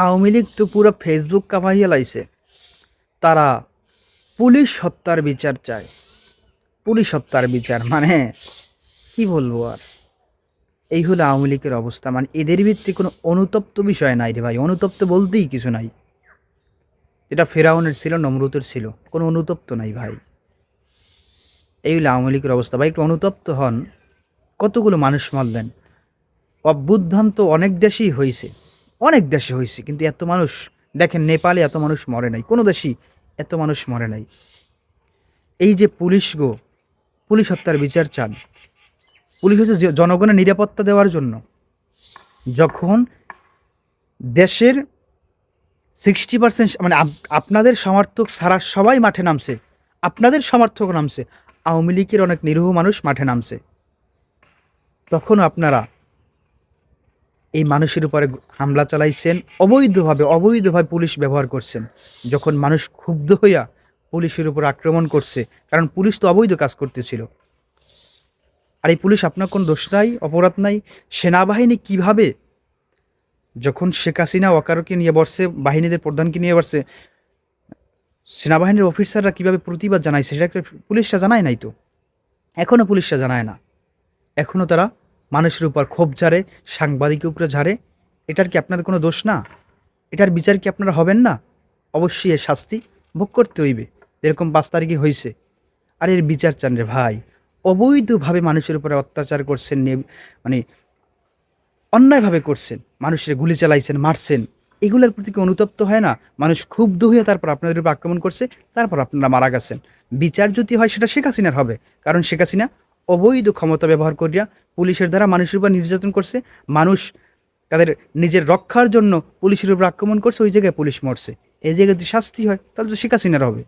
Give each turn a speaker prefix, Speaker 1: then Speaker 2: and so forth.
Speaker 1: আওয়ামী লীগ তো পুরো ফেসবুক কামাইয়া লাইছে। তারা পুলিশ হত্যার বিচার চায়। পুলিশ হত্যার বিচার মানে কি বলবো আর। এই হলো আওয়ামী লীগের অবস্থা। মানে এদের ভিত্তি কোনো অনুতপ্ত বিষয় নাই রে ভাই, অনুতপ্ত বলতেই কিছু নাই। যেটা ফেরাউনের ছিল, নমরুদের ছিল, কোনো অনুতপ্ত নাই ভাই। এই হলো আওয়ামী লীগের অবস্থা ভাই, একটু অনুতপ্ত হন। কতগুলো মানুষ মারলেন। অভ্যুত্থান তো অনেক দেশেই হয়েছে, অনেক দেশে হয়েছে, কিন্তু এত মানুষ দেখেন নেপালে এত মানুষ মরে নাই, কোনো দেশেই এত মানুষ মরে নাই। এই যে পুলিশ গো, পুলিশ হত্যার বিচার চান। পুলিশ হচ্ছে জনগণের নিরাপত্তা দেওয়ার জন্য। যখন দেশের 60% মানে আপনাদের সমর্থক ছাড়া সবাই মাঠে নামছে, আপনাদের সমর্থক নামছে, আওয়ামী লীগের অনেক নিরীহ মানুষ মাঠে নামছে, তখন আপনারা এই মানুষের উপরে হামলা চালাইছেন, অবৈধভাবে পুলিশ ব্যবহার করছেন। যখন মানুষ ক্ষুব্ধ হইয়া পুলিশের উপর আক্রমণ করছে, কারণ পুলিশ তো অবৈধ কাজ করতেছিল। আর এই পুলিশ আপনার কোনো দোষ নাই, অপরাধ নাই। সেনাবাহিনী কিভাবে যখন শেখ হাসিনা ওয়াকারকে নিয়ে বসছে, বাহিনীদের প্রধানকে নিয়ে বসছে, সেনাবাহিনীর অফিসাররা কিভাবে প্রতিবাদ জানাইছে সেটা একটা পুলিশরা জানায় নাই তো। এখনও পুলিশরা জানায় না। এখনও তারা মানুষের উপর ক্ষোভ ঝাড়ে, সাংবাদিকের উপরে ঝাড়ে। এটার কি আপনাদের কোনো দোষ না? এটার বিচার কি আপনারা হবেন না? অবশ্যই এর শাস্তি ভোগ করতে হইবে, এরকম 5 তারিখে হয়েছে। আর এর বিচার চান রে ভাই। অবৈধভাবে মানুষের উপরে অত্যাচার করছেন, মানে অন্যায়ভাবে করছেন, মানুষের গুলি চালাইছেন, মারছেন। এগুলোর প্রতি কি অনুতপ্ত হয় না? মানুষ ক্ষুব্ধ হয়ে তারপর আপনাদের উপর আক্রমণ করছে, তারপর আপনারা মারা গেছেন। বিচার যদি হয় সেটা শেখ হাসিনার হবে, কারণ শেখ হাসিনা অবৈধ ক্ষমতা ব্যবহার করিয়া পুলিশের দ্বারা মানুষের উপর নির্যাতন করছে। মানুষ তাদের নিজের রক্ষার জন্য পুলিশের উপর আক্রমণ করছে, ওই জায়গায় পুলিশ মরছে। এই জায়গায় যদি শাস্তি হয় তাহলে তো শেখ হাসিনার হবে।